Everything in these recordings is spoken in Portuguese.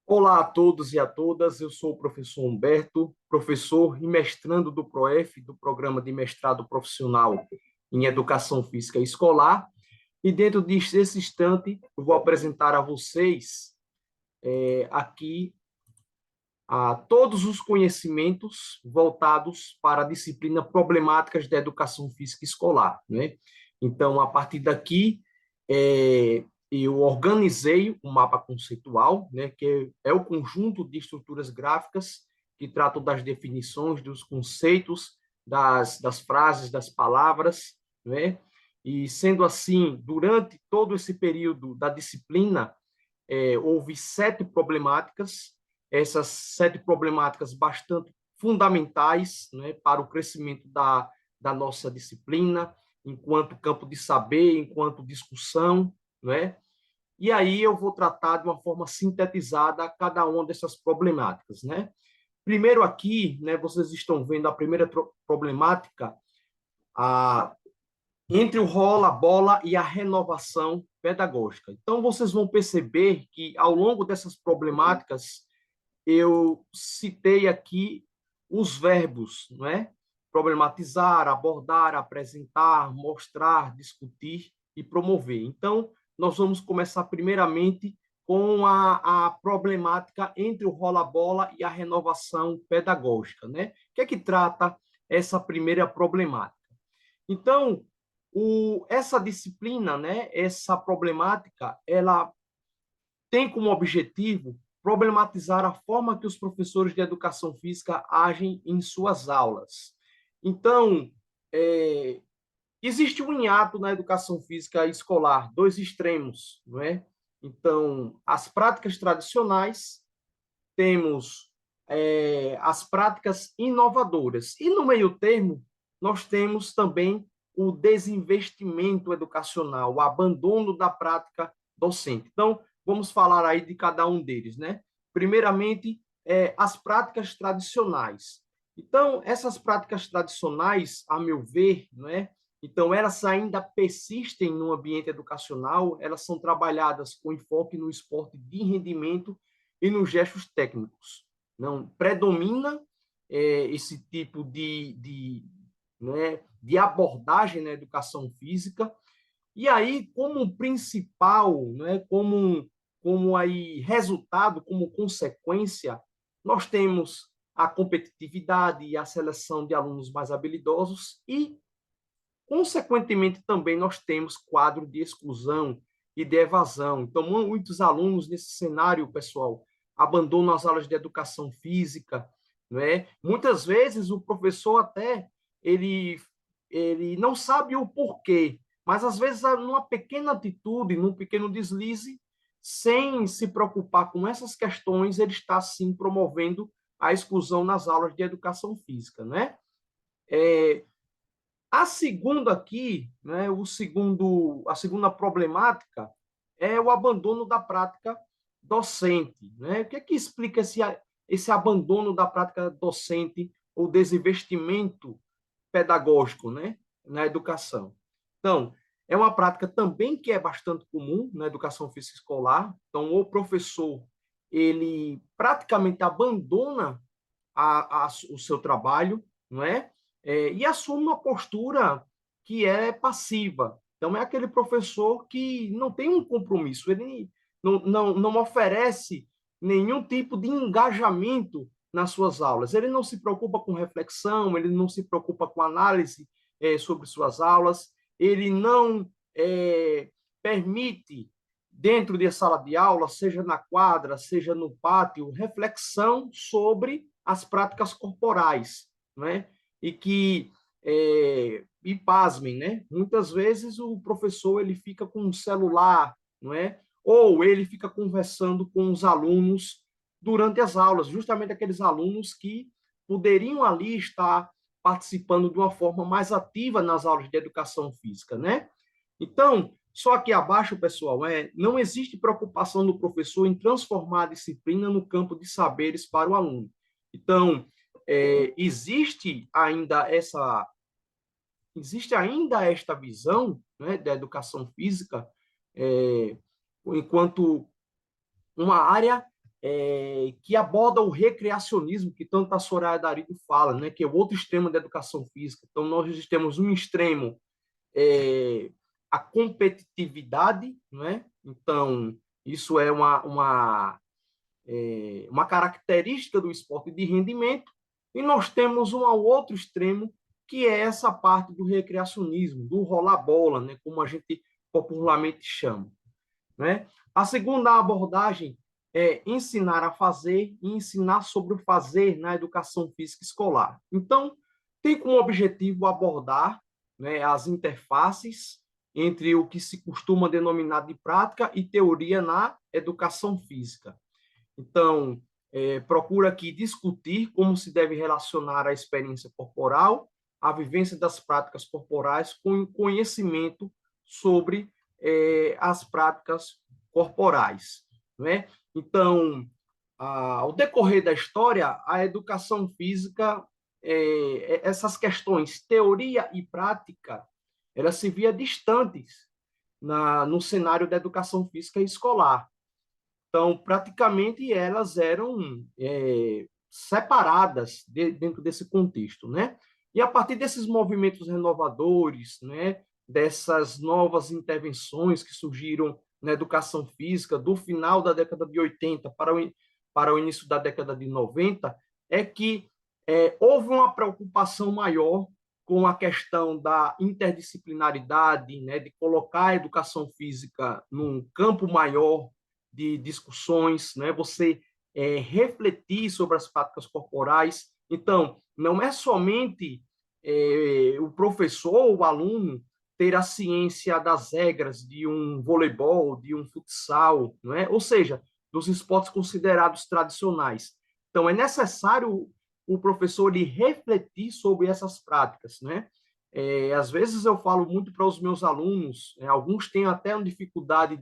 Olá a todos e a todas, eu sou o professor Humberto, professor e mestrando do PROEF, do Programa de Mestrado Profissional em Educação Física Escolar, e dentro desse instante eu vou apresentar a vocês aqui todos os conhecimentos voltados para a disciplina Problemáticas da Educação Física Escolar, né? Então, a partir daqui, eu organizei um mapa conceitual, né, que é o conjunto de estruturas gráficas que tratam das definições, dos conceitos, das frases, das palavras, né? E, sendo assim, durante todo esse período da disciplina, houve 7 problemáticas, essas 7 problemáticas bastante fundamentais, né, para o crescimento da nossa disciplina, enquanto campo de saber, enquanto discussão, né? E aí eu vou tratar de uma forma sintetizada cada uma dessas problemáticas, né? Primeiro aqui, né, vocês estão vendo a primeira problemática, a entre o rola, bola e a renovação pedagógica. Então, vocês vão perceber que, ao longo dessas problemáticas, eu citei aqui os verbos, não é? Problematizar, abordar, apresentar, mostrar, discutir e promover. Então, nós vamos começar primeiramente com a problemática entre o rola-bola e a renovação pedagógica, né? O que é que trata essa primeira problemática? Então, essa disciplina, né, essa problemática, ela tem como objetivo problematizar a forma que os professores de educação física agem em suas aulas. Então, é, existe um hiato na educação física escolar, dois extremos, não é? Então, as práticas tradicionais, temos as práticas inovadoras. E no meio termo, nós temos também o desinvestimento educacional, o abandono da prática docente. Então, vamos falar aí de cada um deles, né? Primeiramente, as práticas tradicionais. Então, essas práticas tradicionais, a meu ver, né? Então, elas ainda persistem no ambiente educacional, elas são trabalhadas com enfoque no esporte de rendimento e nos gestos técnicos. Não predomina esse tipo de abordagem na educação física. E aí, como principal, né, como aí resultado, como consequência, nós temos a competitividade e a seleção de alunos mais habilidosos e, consequentemente, também nós temos quadro de exclusão e de evasão. Então, muitos alunos nesse cenário, pessoal, abandonam as aulas de educação física, não é? Muitas vezes o professor até ele ele não sabe o porquê, mas às vezes numa pequena atitude, num pequeno deslize, sem se preocupar com essas questões, ele está sim promovendo a exclusão nas aulas de educação física, né? A segunda aqui, né, a segunda problemática é o abandono da prática docente, né? O que é que explica esse abandono da prática docente ou desinvestimento pedagógico, né, na educação? Então, é uma prática também que é bastante comum na educação física escolar. Então, o professor ele praticamente abandona o seu trabalho, não é? E assume uma postura que é passiva. Então, é aquele professor que não tem um compromisso, ele não oferece nenhum tipo de engajamento nas suas aulas. Ele não se preocupa com reflexão, ele não se preocupa com análise sobre suas aulas, ele não permite, dentro de sala de aula, seja na quadra, seja no pátio, reflexão sobre as práticas corporais, né? E que e pasmem, né? Muitas vezes o professor ele fica com um celular, não é? Ou ele fica conversando com os alunos durante as aulas, justamente aqueles alunos que poderiam ali estar participando de uma forma mais ativa nas aulas de educação física, né? Então, só aqui abaixo, pessoal, não existe preocupação do professor em transformar a disciplina no campo de saberes para o aluno. Então, existe ainda esta visão, né, da educação física enquanto uma área que aborda o recreacionismo, que tanto a Soraya Darido fala, né, que é o outro extremo da educação física. Então, nós temos um extremo, a competitividade, né? Então, isso é uma característica do esporte de rendimento, e nós temos um outro extremo, que é essa parte do recreacionismo, do rolar bola, né, como a gente popularmente chama. Né? A segunda abordagem é ensinar a fazer e ensinar sobre o fazer na educação física escolar. Então, tem como objetivo abordar, né, as interfaces entre o que se costuma denominar de prática e teoria na educação física. Então, procura aqui discutir como se deve relacionar a experiência corporal, a vivência das práticas corporais com o conhecimento sobre as práticas corporais. Né? Então, ao decorrer da história, a educação física, essas questões, teoria e prática, elas se via distantes no cenário da educação física escolar. Então, praticamente, elas eram separadas dentro desse contexto, né? E a partir desses movimentos renovadores, né, dessas novas intervenções que surgiram na educação física do final da década de 80 para o início da década de 90, é que houve uma preocupação maior com a questão da interdisciplinaridade, né, de colocar a educação física num campo maior de discussões, né? Você refletir sobre as práticas corporais. Então, não é somente o professor ou o aluno ter a ciência das regras de um voleibol, de um futsal, não é? Ou seja, dos esportes considerados tradicionais. Então, é necessário o professor ele refletir sobre essas práticas, né? Às vezes eu falo muito para os meus alunos, alguns têm até uma dificuldade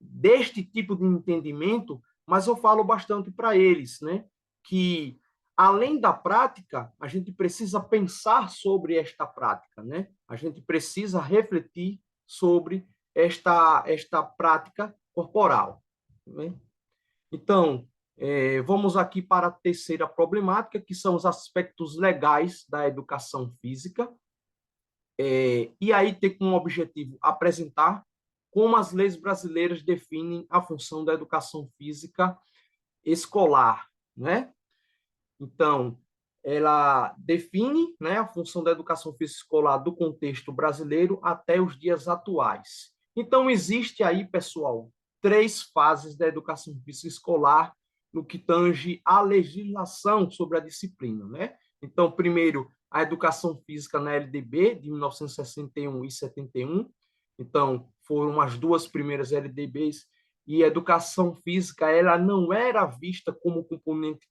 deste tipo de entendimento, mas eu falo bastante para eles, né? Que além da prática, a gente precisa pensar sobre esta prática, né? A gente precisa refletir sobre esta prática corporal. Né? Então, vamos aqui para a terceira problemática, que são os aspectos legais da educação física. E aí tem como objetivo apresentar como as leis brasileiras definem a função da educação física escolar, né? Então, ela define, né, a função da educação física escolar do contexto brasileiro até os dias atuais. Então, existe aí, pessoal, 3 fases da educação física escolar no que tange à legislação sobre a disciplina, né? Então, primeiro, a educação física na LDB, de 1961 e 71. Então, foram as 2 primeiras LDBs, e a educação física ela não era vista como componente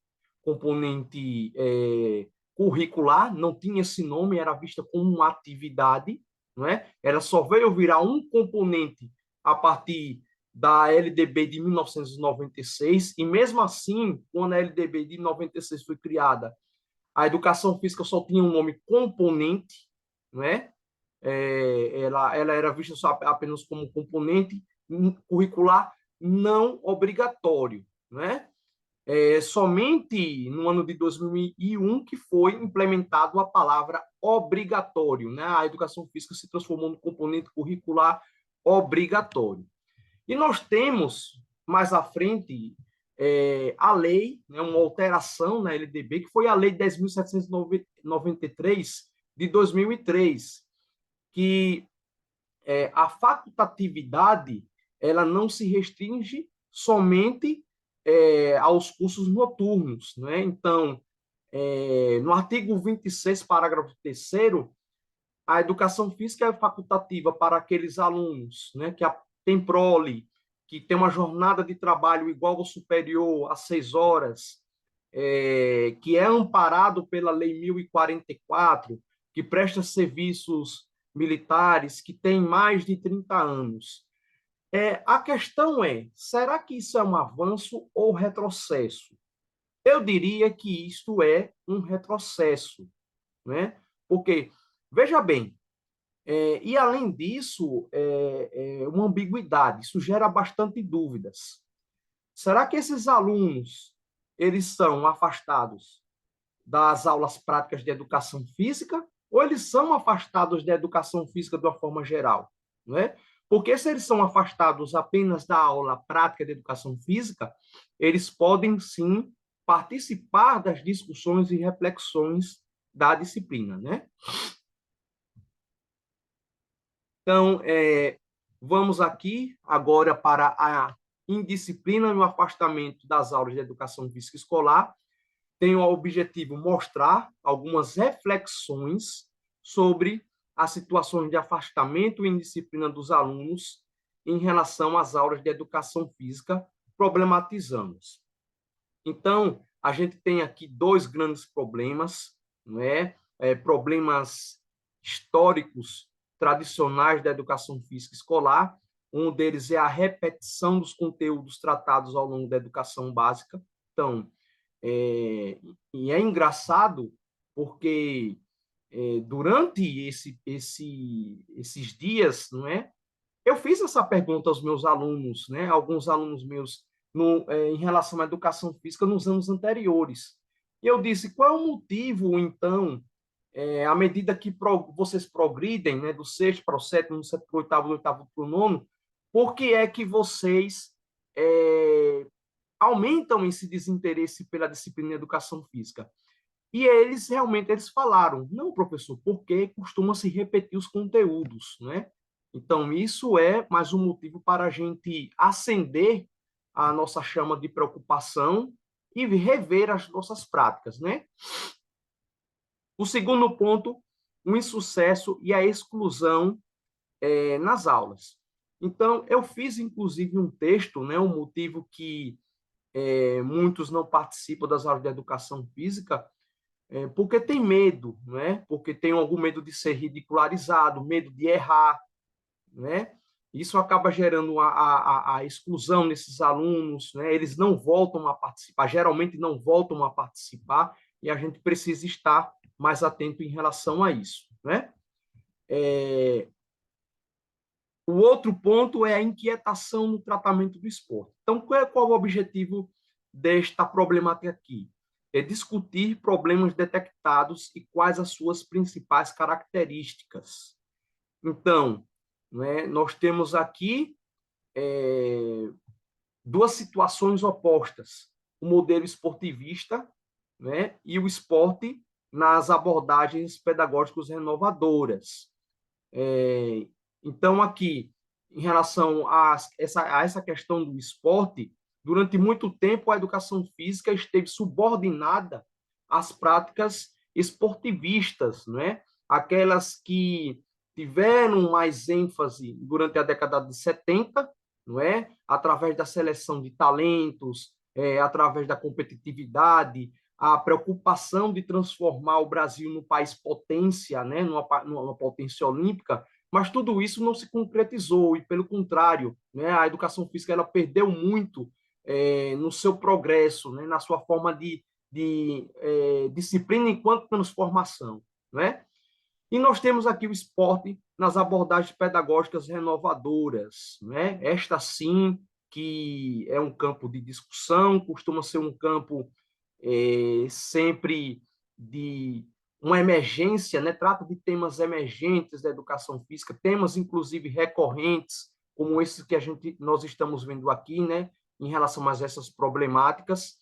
curricular, não tinha esse nome, era vista como uma atividade, não é? Ela só veio virar um componente a partir da LDB de 1996, e mesmo assim, quando a LDB de 96 foi criada, a educação física só tinha um nome componente, não é? Ela era vista só apenas como componente curricular não obrigatório, não é? Somente no ano de 2001 que foi implementado a palavra obrigatório, né? A educação física se transformou no componente curricular obrigatório. E nós temos, mais à frente, a lei, né, uma alteração na LDB, que foi a Lei 10.793 de 2003, que a facultatividade ela não se restringe somente aos cursos noturnos. Né? Então, no artigo 26, parágrafo 3º, a educação física é facultativa para aqueles alunos, né, que têm prole, que tem uma jornada de trabalho igual ou superior a 6 horas, que é amparado pela Lei 1044, que presta serviços militares, que tem mais de 30 anos. A questão é, será que isso é um avanço ou retrocesso? Eu diria que isto é um retrocesso, né? Porque, veja bem, e além disso, uma ambiguidade, isso gera bastante dúvidas. será que esses alunos, eles são afastados das aulas práticas de educação física ou eles são afastados da educação física de uma forma geral, não é? Porque se eles são afastados apenas da aula prática de educação física, eles podem sim participar das discussões e reflexões da disciplina, né? Então, vamos aqui agora para a indisciplina e o afastamento das aulas de educação física escolar. Tem o objetivo mostrar algumas reflexões sobre as situações de afastamento e indisciplina dos alunos em relação às aulas de educação física, problematizamos. Então, a gente tem aqui dois grandes problemas, não é? Problemas históricos, tradicionais da educação física escolar. Um deles é a repetição dos conteúdos tratados ao longo da educação básica. Então, e é engraçado porque durante esses dias, não é? Eu fiz essa pergunta aos meus alunos, né? Alguns alunos meus, em relação à educação física nos anos anteriores. E eu disse, qual é o motivo, então, à medida que vocês progridem, né, do sexto para o sétimo, do sétimo para o oitavo, do oitavo para o nono, por que é que vocês aumentam esse desinteresse pela disciplina de educação física? E eles falaram, não, professor, porque costuma se repetir os conteúdos, né? Então, isso é mais um motivo para a gente acender a nossa chama de preocupação e rever as nossas práticas, né? O segundo ponto, o insucesso e a exclusão nas aulas. Então, eu fiz, inclusive, um texto, né, um motivo que muitos não participam das aulas de educação física, porque tem medo, né? Porque tem algum medo de ser ridicularizado, medo de errar, né? Isso acaba gerando a exclusão nesses alunos, né? Eles não voltam a participar, geralmente não voltam a participar, e a gente precisa estar mais atento em relação a isso, né? O outro ponto é a inquietação no tratamento do esporte. Então, qual é o objetivo desta problemática aqui? É discutir problemas detectados e quais as suas principais características. Então, né, nós temos aqui duas situações opostas: o modelo esportivista, né, e o esporte nas abordagens pedagógicas renovadoras. Então, aqui, em relação a essa questão do esporte, durante muito tempo a educação física esteve subordinada às práticas esportivistas, né? Aquelas que tiveram mais ênfase durante a década de 70, não é? Através da seleção de talentos, através da competitividade, a preocupação de transformar o Brasil no país potência, né? numa potência olímpica, mas tudo isso não se concretizou, e pelo contrário, né, a educação física ela perdeu muito no seu progresso, né, na sua forma de disciplina enquanto transformação. Né? E nós temos aqui o esporte nas abordagens pedagógicas renovadoras. Né? Esta sim que é um campo de discussão, costuma ser um campo sempre de uma emergência, né? Trata de temas emergentes da educação física, temas inclusive recorrentes, como esses que nós estamos vendo aqui, né? Em relação a essas problemáticas.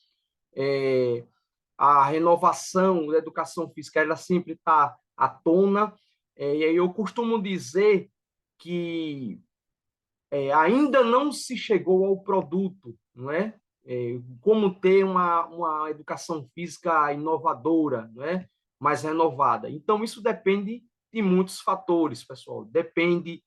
A renovação da educação física, ela sempre está à tona, e aí eu costumo dizer que ainda não se chegou ao produto, não é? Como ter uma educação física inovadora, não é? Mais renovada. Então, isso depende de muitos fatores, pessoal. Depende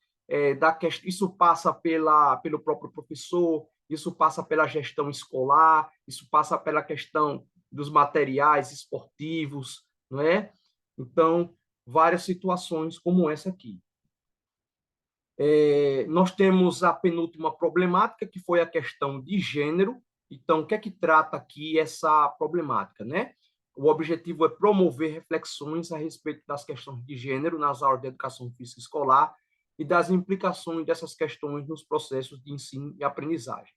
da questão, isso passa pelo próprio professor, isso passa pela gestão escolar, isso passa pela questão dos materiais esportivos, não é? Então, várias situações como essa aqui. Nós temos a penúltima problemática, que foi a questão de gênero. Então, o que é que trata aqui essa problemática, né? O objetivo é promover reflexões a respeito das questões de gênero nas aulas de educação física escolar e das implicações dessas questões nos processos de ensino e aprendizagem.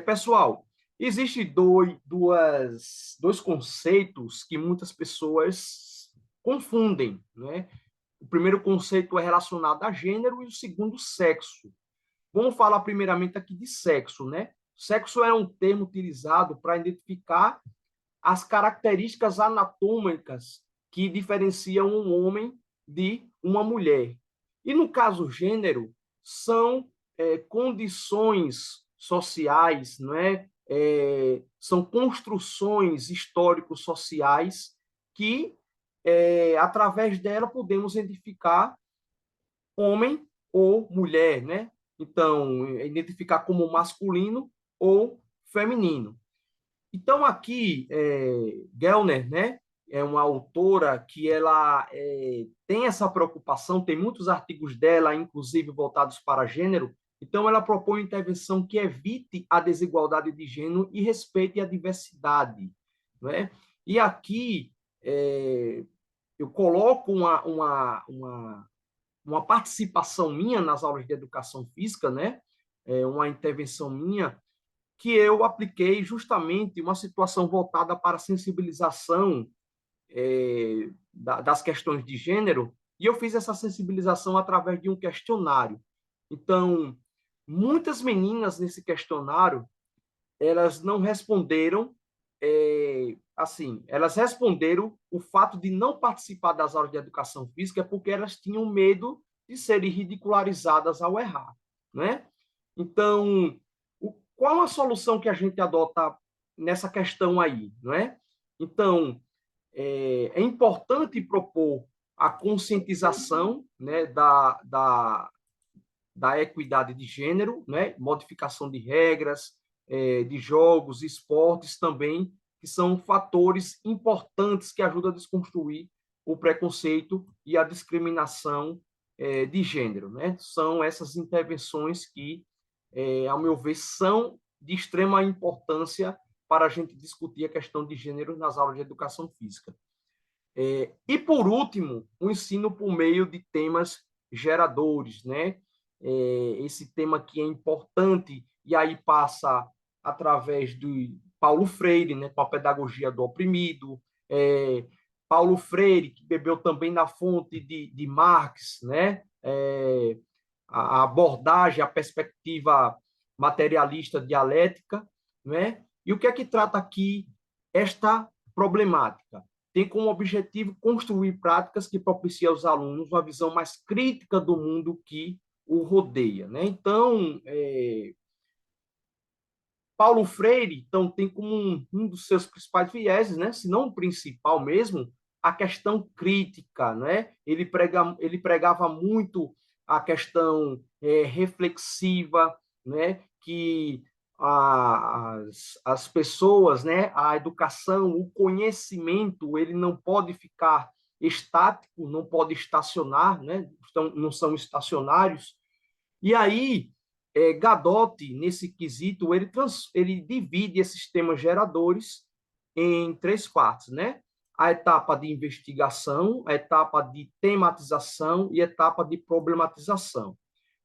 Pessoal, existem dois conceitos que muitas pessoas confundem, né? O primeiro conceito é relacionado a gênero e o segundo, sexo. Vamos falar primeiramente aqui de sexo, né? Sexo é um termo utilizado para identificar as características anatômicas que diferenciam um homem de uma mulher. E no caso gênero, são condições sociais, não é? São construções histórico-sociais que, através dela, podemos identificar homem ou mulher, né? Então, identificar como masculino ou feminino. Então, aqui, Gellner, né, é uma autora que ela tem essa preocupação, tem muitos artigos dela, inclusive voltados para gênero. Então, ela propõe uma intervenção que evite a desigualdade de gênero e respeite a diversidade. Né? E aqui eu coloco uma participação minha nas aulas de educação física, né? Uma intervenção minha, que eu apliquei justamente uma situação voltada para a sensibilização das questões de gênero, e eu fiz essa sensibilização através de um questionário. Então, muitas meninas nesse questionário, elas não responderam, assim, elas responderam o fato de não participar das aulas de educação física porque elas tinham medo de serem ridicularizadas ao errar, né? Então, qual a solução que a gente adota nessa questão aí, não é? Então, é importante propor a conscientização, né, da equidade de gênero, né, modificação de regras, de jogos, esportes também, que são fatores importantes que ajudam a desconstruir o preconceito e a discriminação de gênero, né? São essas intervenções que, ao meu ver, são de extrema importância para a gente discutir a questão de gênero nas aulas de educação física. E, por último, o ensino por meio de temas geradores, né? Esse tema que é importante, e aí passa através do Paulo Freire, né, com a pedagogia do oprimido, Paulo Freire, que bebeu também na fonte de Marx, né? A abordagem, a perspectiva materialista dialética, né? E o que é que trata aqui esta problemática? Tem como objetivo construir práticas que propiciem aos alunos uma visão mais crítica do mundo que o rodeia, né? Então, Paulo Freire então tem como um dos seus principais vieses, né? Se não o principal mesmo, a questão crítica, né? Ele pregava muito a questão reflexiva, né? Que as pessoas, né? A educação, o conhecimento, ele não pode ficar estático, não pode estacionar, né? Não são estacionários. E aí, Gadotti, nesse quesito, ele divide esses temas geradores em três partes, né? A etapa de investigação, a etapa de tematização e a etapa de problematização.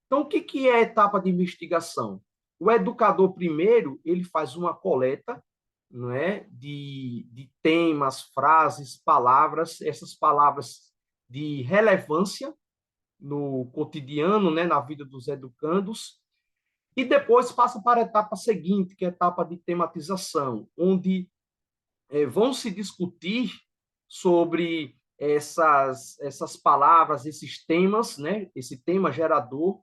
Então, o que é a etapa de investigação? O educador, primeiro, ele faz uma coleta, não é, de temas, frases, palavras, essas palavras de relevância no cotidiano, né, na vida dos educandos, e depois passa para a etapa seguinte, que é a etapa de tematização, onde vão se discutir sobre essas palavras, esses temas, né, esse tema gerador,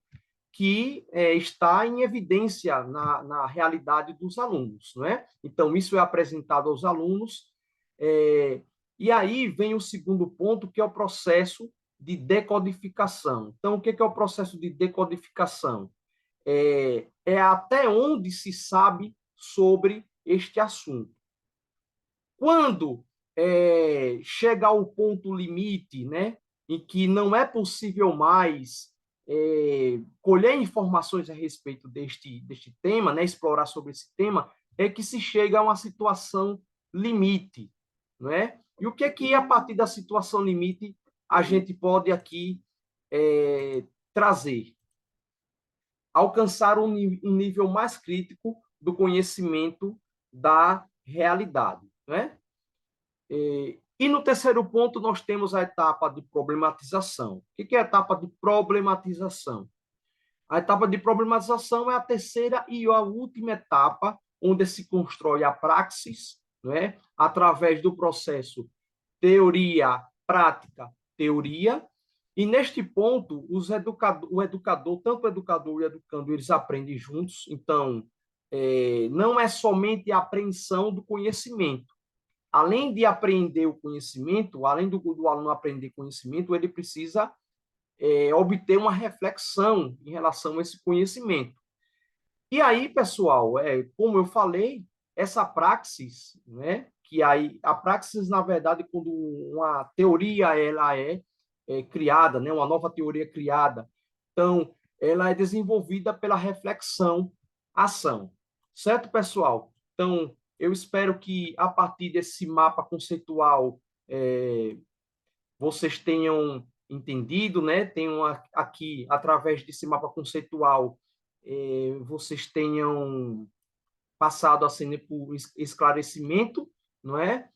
que está em evidência na realidade dos alunos. Né? Então, isso é apresentado aos alunos, e aí vem o segundo ponto, que é o processo de decodificação. Então, o que é o processo de decodificação? Até onde se sabe sobre este assunto. Quando chega ao ponto limite, né, em que não é possível mais colher informações a respeito deste tema, né, explorar sobre esse tema, é que se chega a uma situação limite. Né? E o que a partir da situação limite, a gente pode aqui trazer? Alcançar um nível mais crítico do conhecimento da realidade, né? E no terceiro ponto, nós temos a etapa de problematização. O que é a etapa de problematização? A etapa de problematização é a terceira e a última etapa, onde se constrói a praxis, né? Através do processo teoria, prática, teoria. E neste ponto, o educador, tanto o educador e o educando, eles aprendem juntos. Então, não é somente a apreensão do conhecimento. Além de aprender o conhecimento, além do aluno aprender conhecimento, ele precisa obter uma reflexão em relação a esse conhecimento. E aí, pessoal, como eu falei, essa praxis, né, que aí a praxis, na verdade, quando uma teoria ela é criada, né, uma nova teoria é criada, então ela é desenvolvida pela reflexão, ação, certo, pessoal? Então, eu espero que a partir desse mapa conceitual vocês tenham entendido, né? Tenham aqui, através desse mapa conceitual, vocês tenham passado assim por esclarecimento, não é?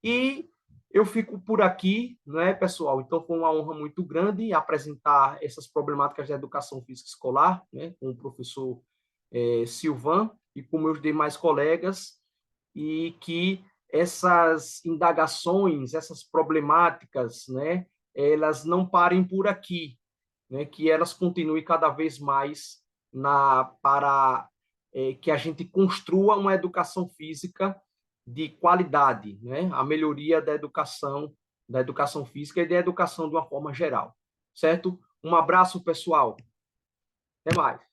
E eu fico por aqui, não é, pessoal? Então foi uma honra muito grande apresentar essas problemáticas da educação física escolar, né, com o professor Silvan e com meus demais colegas, e que essas indagações, essas problemáticas, né, elas não parem por aqui, né, que elas continuem cada vez mais para que a gente construa uma educação física de qualidade, né, a melhoria da educação física e da educação de uma forma geral, certo? Um abraço, pessoal. Até mais.